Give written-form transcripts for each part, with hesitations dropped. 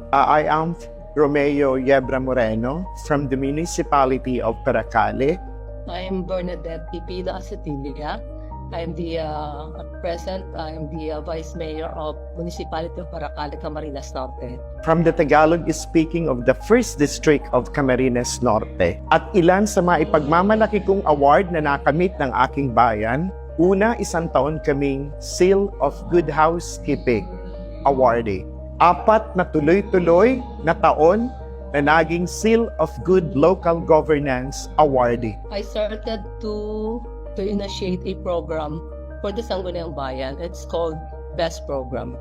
I am Romeo Yebra Moreno from the municipality of Paracale. I am Bernadette Pipila Asatilia. I am the Vice Mayor of Municipality of Paracale, Camarines Norte. From the Tagalog is speaking of the first district of Camarines Norte. At ilan sa mga ipagmamalaki kong award na nakamit ng aking bayan, una, 1 taon kaming Seal of Good Housekeeping awardee. 4 na tuloy-tuloy na taon na naging Seal of Good Local Governance awardee. I started to initiate a program for the Sangguniang Bayan. It's called BEST Program,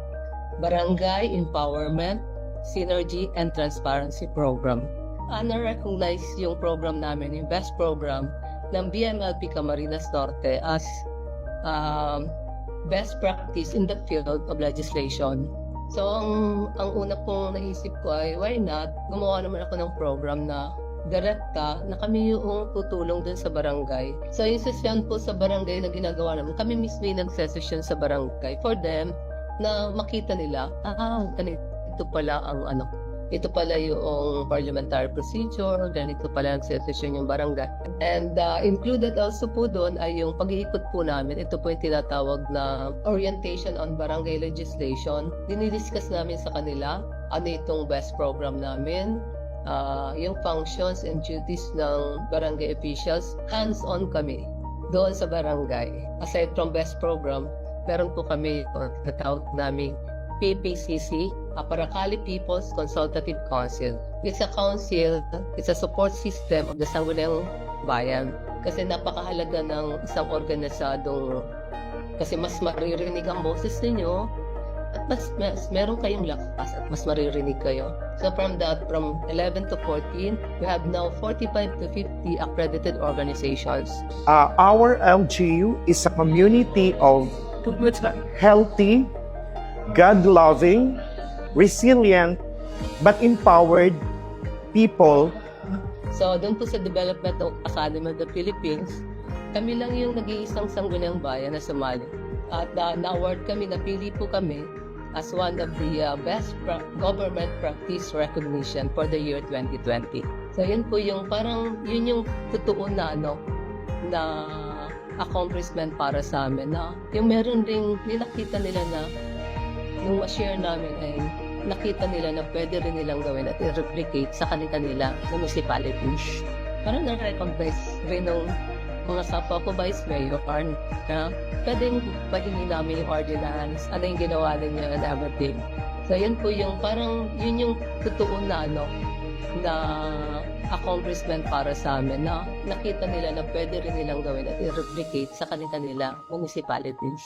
Barangay Empowerment, Synergy and Transparency Program. Na-recognize yung program namin, yung BEST Program ng BMLP Camarines Norte as best practice in the field of legislation. So, ang una pong naisip ko ay, why not, gumawa naman ako ng program na direkta na kami yung tutulong dun sa barangay. So, yung session po sa barangay na ginagawa namin, kami mismo yung nagsesesyon sa barangay for them na makita nila, ito pala ang ito pala yung parliamentary procedure, ganito pala nagsesesyon yung barangay. And included also po doon ay yung pag-iikot po namin. Ito po yung tinatawag na orientation on barangay legislation. Dinidiscuss namin sa kanila ano itong best program namin, yung functions and duties ng barangay officials. Hands-on kami doon sa barangay. Aside from best program, meron po kami natawag namin PPCC, Paracale People's Consultative Council. It's a council, it's a support system of the Sangguniang Bayan. Kasi napakahalaga ng isang organisadong, kasi mas maririnig ang boses ninyo at mas meron kayong lakas at mas maririnig kayo. So from 11 to 14, we have now 45 to 50 accredited organizations. Our LGU is a community of healthy, God-loving, resilient, but empowered people. So, doon po sa Development Academy of the Philippines, kami lang yung nag-iisang Sangguniang Bayan na sumali. At na-award kami, napili po kami as one of the best government practice recognition for the year 2020. So, yun po yung parang, yun yung totoo na na accomplishment para sa amin na yung meron ring ninakita nila na nung ma-share namin ay nakita nila na pwede rin nilang gawin at i-replicate sa kanila municipalities. Parang na-recognize rin ng mga kapwa ko Vice Mayor na pwedeng pahingi namin yung ordinance, ano yung ginawa ninyo and everything. So yun po yung parang yun yung totoo na na accomplishment para sa amin na nakita nila na pwede rin nilang gawin at i-replicate sa kanila municipalities.